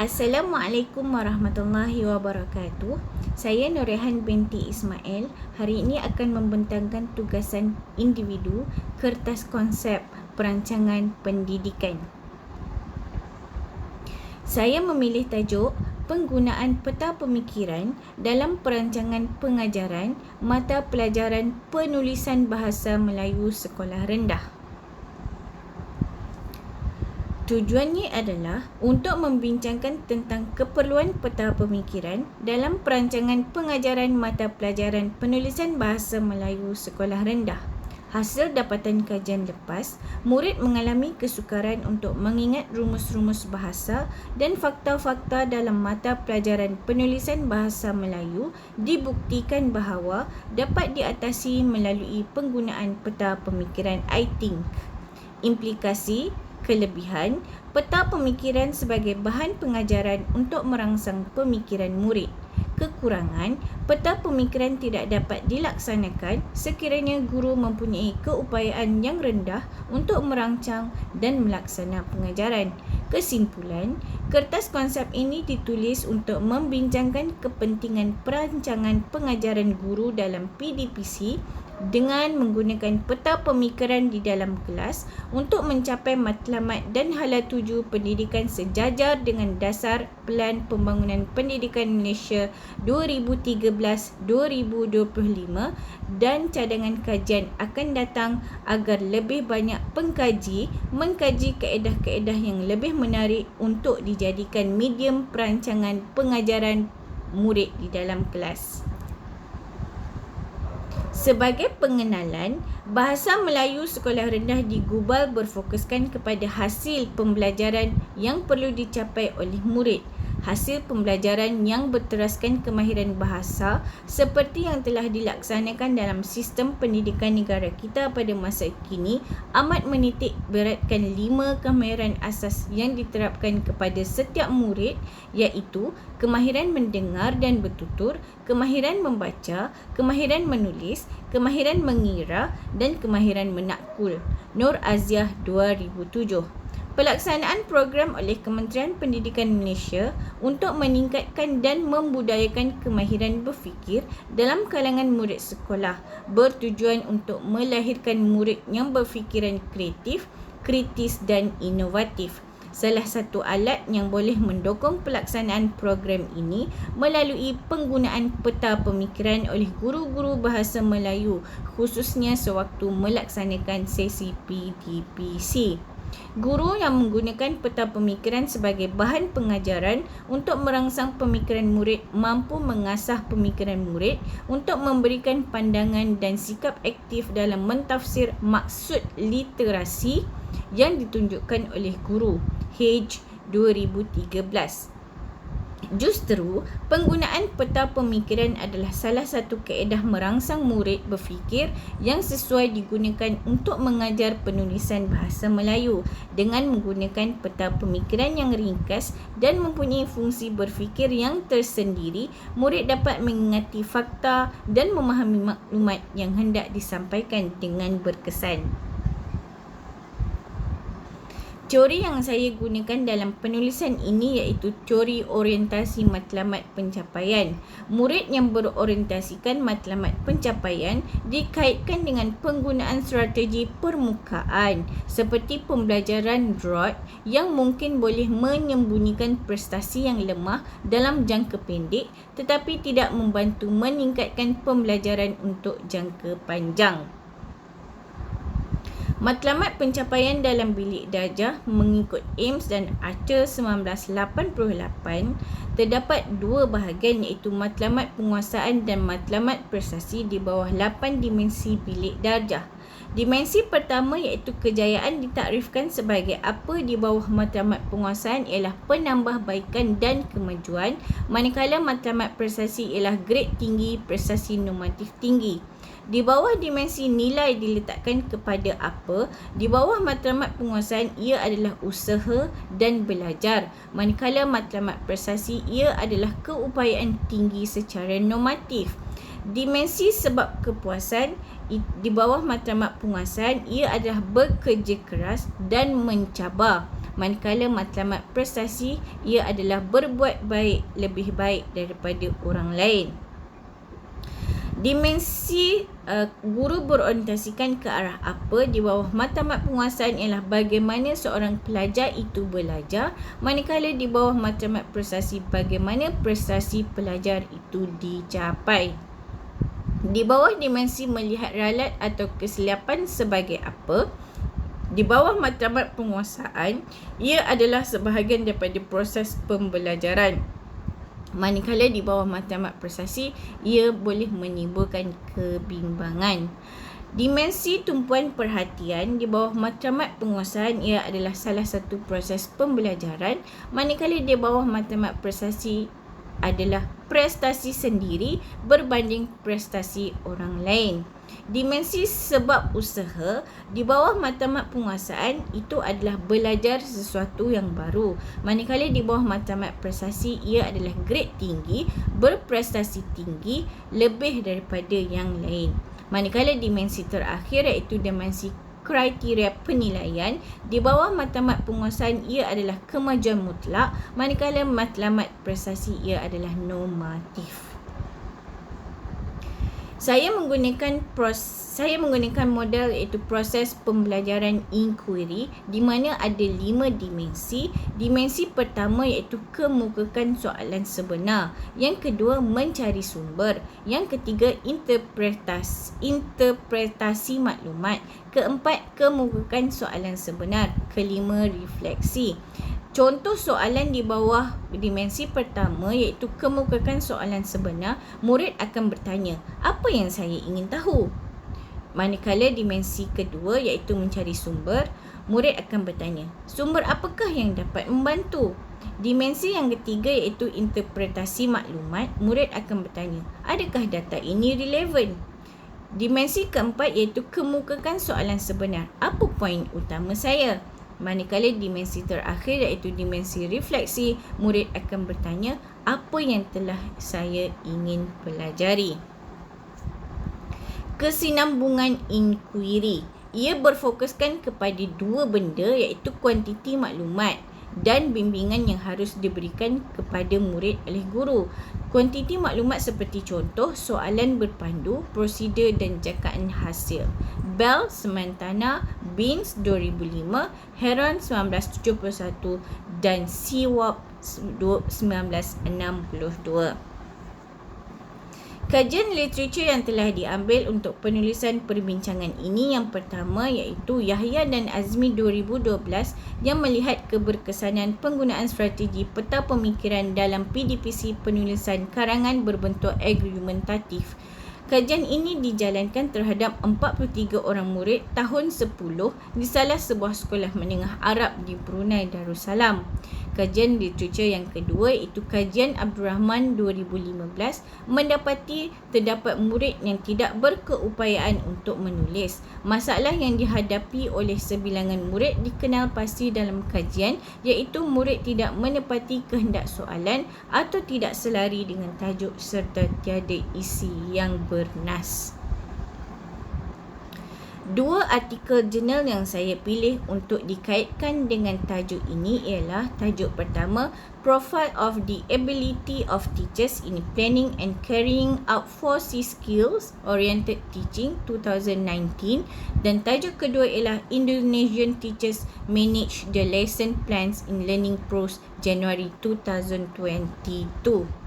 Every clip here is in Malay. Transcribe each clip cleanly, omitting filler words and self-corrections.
Assalamualaikum warahmatullahi wabarakatuh. Saya Nurrehan binti Ismail. Hari ini akan membentangkan tugasan individu kertas konsep perancangan pendidikan. Saya memilih tajuk penggunaan peta pemikiran dalam perancangan pengajaran mata pelajaran penulisan bahasa Melayu sekolah rendah. Tujuannya adalah untuk membincangkan tentang keperluan peta pemikiran dalam perancangan pengajaran mata pelajaran penulisan bahasa Melayu sekolah rendah. Hasil dapatan kajian lepas, murid mengalami kesukaran untuk mengingat rumus-rumus bahasa dan fakta-fakta dalam mata pelajaran penulisan bahasa Melayu dibuktikan bahawa dapat diatasi melalui penggunaan peta pemikiran I-Think. Implikasi kelebihan peta pemikiran sebagai bahan pengajaran untuk merangsang pemikiran murid. Kekurangan, peta pemikiran tidak dapat dilaksanakan sekiranya guru mempunyai keupayaan yang rendah untuk merancang dan melaksana pengajaran. Kesimpulan, kertas konsep ini ditulis untuk membincangkan kepentingan perancangan pengajaran guru dalam PDPC dengan menggunakan peta pemikiran di dalam kelas untuk mencapai matlamat dan hala tuju pendidikan sejajar dengan dasar Pelan Pembangunan Pendidikan Malaysia 2013-2025 dan cadangan kajian akan datang agar lebih banyak pengkaji mengkaji kaedah-kaedah yang lebih menarik untuk dijadikan medium perancangan pengajaran murid di dalam kelas. Sebagai pengenalan, bahasa Melayu sekolah rendah di Gubal berfokuskan kepada hasil pembelajaran yang perlu dicapai oleh murid. Hasil pembelajaran yang berteraskan kemahiran bahasa seperti yang telah dilaksanakan dalam sistem pendidikan negara kita pada masa kini amat menitik beratkan 5 kemahiran asas yang diterapkan kepada setiap murid, iaitu kemahiran mendengar dan bertutur, kemahiran membaca, kemahiran menulis, kemahiran mengira dan kemahiran menakul. Nur Aziah 2007. Pelaksanaan program oleh Kementerian Pendidikan Malaysia untuk meningkatkan dan membudayakan kemahiran berfikir dalam kalangan murid sekolah bertujuan untuk melahirkan murid yang berfikiran kreatif, kritis dan inovatif. Salah satu alat yang boleh mendukung pelaksanaan program ini melalui penggunaan peta pemikiran oleh guru-guru bahasa Melayu khususnya sewaktu melaksanakan sesi PDPC. Guru yang menggunakan peta pemikiran sebagai bahan pengajaran untuk merangsang pemikiran murid mampu mengasah pemikiran murid untuk memberikan pandangan dan sikap aktif dalam mentafsir maksud literasi yang ditunjukkan oleh guru. Hage 2013. Justru, penggunaan peta pemikiran adalah salah satu kaedah merangsang murid berfikir yang sesuai digunakan untuk mengajar penulisan bahasa Melayu. Dengan menggunakan peta pemikiran yang ringkas dan mempunyai fungsi berfikir yang tersendiri, murid dapat mengingati fakta dan memahami maklumat yang hendak disampaikan dengan berkesan. Teori yang saya gunakan dalam penulisan ini iaitu teori orientasi matlamat pencapaian. Murid yang berorientasikan matlamat pencapaian dikaitkan dengan penggunaan strategi permukaan seperti pembelajaran rote yang mungkin boleh menyembunyikan prestasi yang lemah dalam jangka pendek tetapi tidak membantu meningkatkan pembelajaran untuk jangka panjang. Matlamat pencapaian dalam bilik darjah mengikut Ames dan Archer 1988 terdapat dua bahagian iaitu matlamat penguasaan dan matlamat prestasi di bawah 8 dimensi bilik darjah. Dimensi pertama iaitu kejayaan ditakrifkan sebagai apa di bawah matlamat penguasaan ialah penambahbaikan dan kemajuan, manakala matlamat prestasi ialah grade tinggi, prestasi normatif tinggi. Di bawah dimensi nilai diletakkan kepada apa, di bawah matlamat penguasaan ia adalah usaha dan belajar, manakala matlamat prestasi ia adalah keupayaan tinggi secara normatif. Dimensi sebab kepuasan di bawah matlamat penguasaan ia adalah bekerja keras dan mencabar, manakala matlamat prestasi ia adalah berbuat baik lebih baik daripada orang lain. Dimensi guru berorientasikan ke arah apa di bawah matlamat penguasaan ialah bagaimana seorang pelajar itu belajar, manakala di bawah matlamat prestasi bagaimana prestasi pelajar itu dicapai. Di bawah dimensi melihat ralat atau kesilapan sebagai apa, di bawah matlamat penguasaan ia adalah sebahagian daripada proses pembelajaran. Manakala di bawah matlamat prestasi ia boleh menimbulkan kebimbangan. Dimensi tumpuan perhatian di bawah matlamat penguasaan ia adalah salah satu proses pembelajaran, manakala di bawah matlamat prestasi adalah prestasi sendiri berbanding prestasi orang lain. Dimensi sebab usaha di bawah matlamat penguasaan itu adalah belajar sesuatu yang baru, manakala di bawah matlamat prestasi ia adalah grade tinggi, berprestasi tinggi lebih daripada yang lain. Manakala dimensi terakhir iaitu dimensi kriteria penilaian di bawah matlamat penguasaan ia adalah kemajuan mutlak, manakala matlamat prestasi ia adalah normatif. Saya menggunakan model iaitu proses pembelajaran inquiry di mana ada 5 dimensi. Dimensi pertama iaitu kemukakan soalan sebenar. Yang kedua, mencari sumber. Yang ketiga, interpretasi maklumat. Keempat, kemukakan soalan sebenar. Kelima, refleksi. Contoh soalan di bawah dimensi pertama iaitu kemukakan soalan sebenar, murid akan bertanya, apa yang saya ingin tahu? Manakala dimensi kedua iaitu mencari sumber, murid akan bertanya, sumber apakah yang dapat membantu? Dimensi yang ketiga iaitu interpretasi maklumat, murid akan bertanya, adakah data ini relevan? Dimensi keempat iaitu kemukakan soalan sebenar, apa poin utama saya? Manakala dimensi terakhir iaitu dimensi refleksi, murid akan bertanya, apa yang telah saya ingin pelajari? Kesinambungan inquiry. Ia berfokuskan kepada 2 benda iaitu kuantiti maklumat dan bimbingan yang harus diberikan kepada murid oleh guru. Kuantiti maklumat seperti contoh soalan berpandu, prosedur dan jakaan hasil. Bell, Samantana, Binns 2005, Heron 1971 dan Seward 1962. Kajian literatur yang telah diambil untuk penulisan perbincangan ini yang pertama iaitu Yahya dan Azmi 2012 yang melihat keberkesanan penggunaan strategi peta pemikiran dalam PDPC penulisan karangan berbentuk argumentatif. Kajian ini dijalankan terhadap 43 orang murid tahun 10 di salah sebuah sekolah menengah Arab di Brunei Darussalam. Kajian literatur yang kedua iaitu kajian Abdul Rahman 2015 mendapati terdapat murid yang tidak berkeupayaan untuk menulis. Masalah yang dihadapi oleh sebilangan murid dikenal pasti dalam kajian iaitu murid tidak menepati kehendak soalan atau tidak selari dengan tajuk serta tiada isi yang bernas. 2 artikel jurnal yang saya pilih untuk dikaitkan dengan tajuk ini ialah tajuk pertama, Profile of the Ability of Teachers in Planning and Carrying Out 4C Skills Oriented Teaching 2019 dan tajuk kedua ialah Indonesian Teachers Manage the Lesson Plans in Learning Pros January 2022.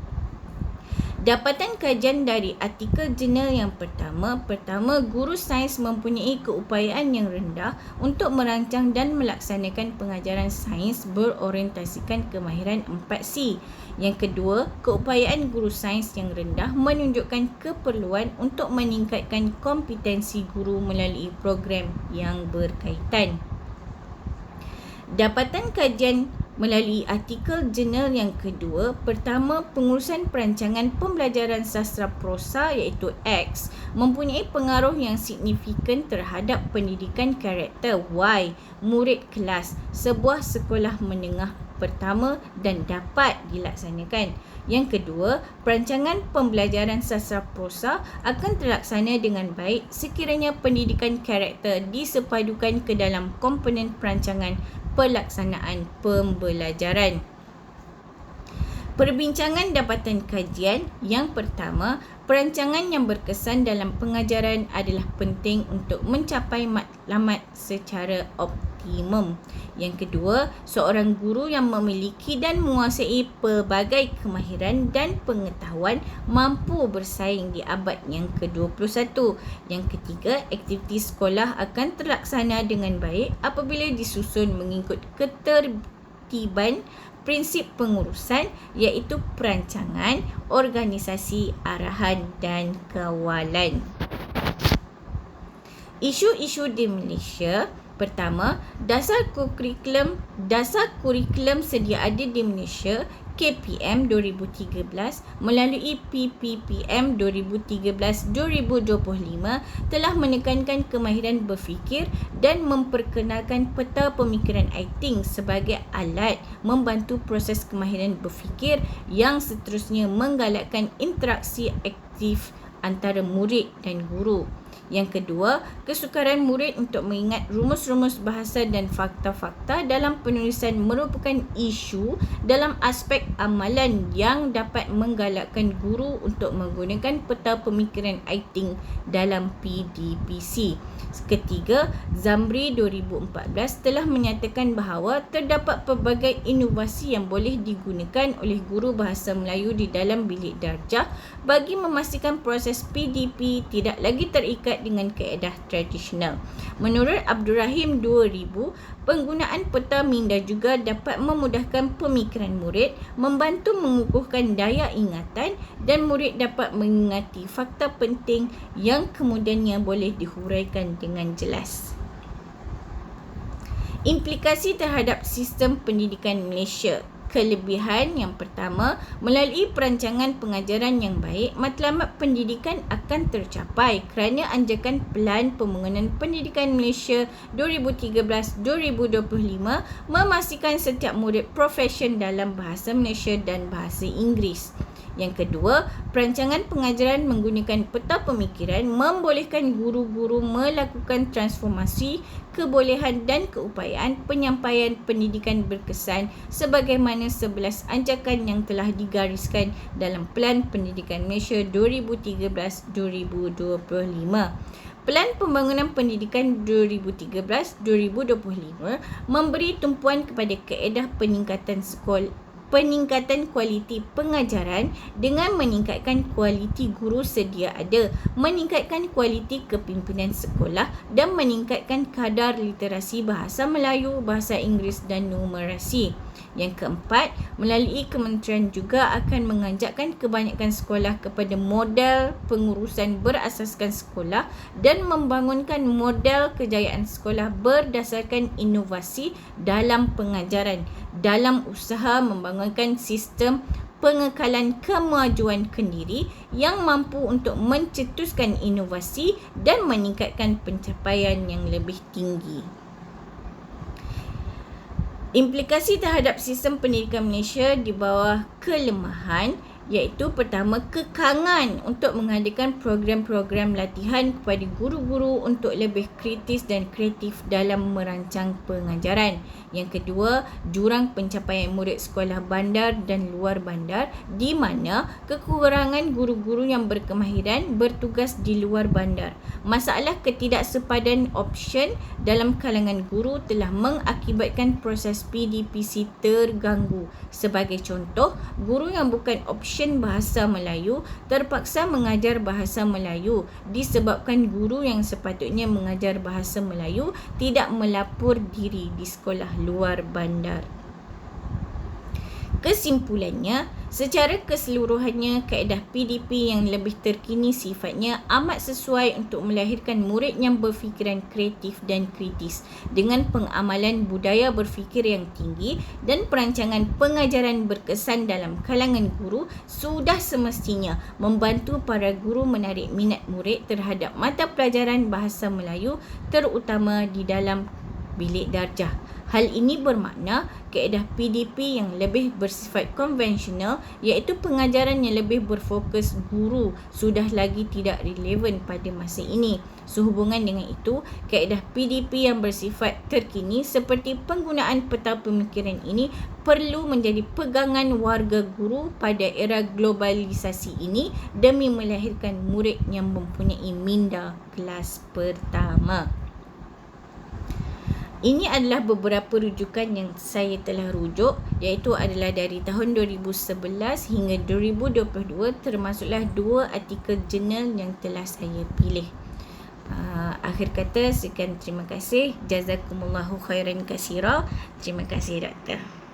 Dapatan kajian dari artikel jurnal yang pertama, guru sains mempunyai keupayaan yang rendah untuk merancang dan melaksanakan pengajaran sains berorientasikan kemahiran 4C. Yang kedua, keupayaan guru sains yang rendah menunjukkan keperluan untuk meningkatkan kompetensi guru melalui program yang berkaitan. Dapatan kajian melalui artikel jurnal yang kedua, pertama, pengurusan perancangan pembelajaran sastra prosa iaitu X mempunyai pengaruh yang signifikan terhadap pendidikan karakter Y murid kelas sebuah sekolah menengah pertama dan dapat dilaksanakan. Yang kedua, perancangan pembelajaran sastra prosa akan terlaksana dengan baik sekiranya pendidikan karakter disepadukan ke dalam komponen perancangan pelaksanaan pembelajaran. Perbincangan dapatan kajian. Yang pertama, perancangan yang berkesan dalam pengajaran adalah penting untuk mencapai matlamat secara optimum. Yang kedua, seorang guru yang memiliki dan menguasai pelbagai kemahiran dan pengetahuan mampu bersaing di abad yang ke-21. Yang ketiga, aktiviti sekolah akan terlaksana dengan baik apabila disusun mengikut ketertiban prinsip pengurusan iaitu perancangan, organisasi, arahan dan kawalan. Isu-isu di Malaysia. Pertama, dasar kurikulum sedia ada di Malaysia KPM 2013 melalui PPPM 2013-2025 telah menekankan kemahiran berfikir dan memperkenalkan peta pemikiran I Think sebagai alat membantu proses kemahiran berfikir yang seterusnya menggalakkan interaksi aktif antara murid dan guru. Yang kedua, kesukaran murid untuk mengingat rumus-rumus bahasa dan fakta-fakta dalam penulisan merupakan isu dalam aspek amalan yang dapat menggalakkan guru untuk menggunakan peta pemikiran I Think dalam PDPC. Ketiga, Zamri 2014 telah menyatakan bahawa terdapat pelbagai inovasi yang boleh digunakan oleh guru bahasa Melayu di dalam bilik darjah bagi memastikan proses PDP tidak lagi terikat dengan kaedah tradisional. Menurut Abdul Rahim 2000, penggunaan peta minda juga dapat memudahkan pemikiran murid, membantu mengukuhkan daya ingatan dan murid dapat mengingati fakta penting yang kemudiannya boleh dihuraikan dengan jelas. Implikasi terhadap sistem pendidikan Malaysia. Kelebihan yang pertama, melalui perancangan pengajaran yang baik, matlamat pendidikan akan tercapai kerana anjakan Pelan Pembangunan Pendidikan Malaysia 2013-2025 memastikan setiap murid profesion dalam bahasa Malaysia dan bahasa Inggeris. Yang kedua, perancangan pengajaran menggunakan peta pemikiran membolehkan guru-guru melakukan transformasi kebolehan dan keupayaan penyampaian pendidikan berkesan sebagaimana 11 anjakan yang telah digariskan dalam Pelan Pendidikan Malaysia 2013-2025. Pelan Pembangunan Pendidikan 2013-2025 memberi tumpuan kepada kaedah peningkatan kualiti pengajaran dengan meningkatkan kualiti guru sedia ada, meningkatkan kualiti kepimpinan sekolah dan meningkatkan kadar literasi bahasa Melayu, bahasa Inggeris dan numerasi. Yang keempat, melalui kementerian juga akan mengajakkan kebanyakan sekolah kepada model pengurusan berasaskan sekolah dan membangunkan model kejayaan sekolah berdasarkan inovasi dalam pengajaran dalam usaha membangunkan sistem pengekalan kemajuan kendiri yang mampu untuk mencetuskan inovasi dan meningkatkan pencapaian yang lebih tinggi. Implikasi terhadap sistem pendidikan Malaysia di bawah kelemahan iaitu pertama, kekangan untuk mengadakan program-program latihan kepada guru-guru untuk lebih kritis dan kreatif dalam merancang pengajaran. Yang kedua, jurang pencapaian murid sekolah bandar dan luar bandar di mana kekurangan guru-guru yang berkemahiran bertugas di luar bandar. Masalah ketidaksepadan option dalam kalangan guru telah mengakibatkan proses PDPC terganggu. Sebagai contoh, guru yang bukan option bahasa Melayu terpaksa mengajar bahasa Melayu disebabkan guru yang sepatutnya mengajar bahasa Melayu tidak melapor diri di sekolah luar bandar. Kesimpulannya, secara keseluruhannya kaedah PDP yang lebih terkini sifatnya amat sesuai untuk melahirkan murid yang berfikiran kreatif dan kritis dengan pengamalan budaya berfikir yang tinggi dan perancangan pengajaran berkesan dalam kalangan guru sudah semestinya membantu para guru menarik minat murid terhadap mata pelajaran bahasa Melayu terutama di dalam bilik darjah. Hal ini bermakna kaedah PDP yang lebih bersifat konvensional iaitu pengajaran yang lebih berfokus guru sudah lagi tidak relevan pada masa ini. Sehubungan dengan itu, kaedah PDP yang bersifat terkini seperti penggunaan peta pemikiran ini perlu menjadi pegangan warga guru pada era globalisasi ini demi melahirkan murid yang mempunyai minda kelas pertama. Ini adalah beberapa rujukan yang saya telah rujuk, iaitu adalah dari tahun 2011 hingga 2022, termasuklah 2 artikel jurnal yang telah saya pilih. Akhir kata, sekian, terima kasih. Jazakumullahu khairan katsira. Terima kasih, Doktor.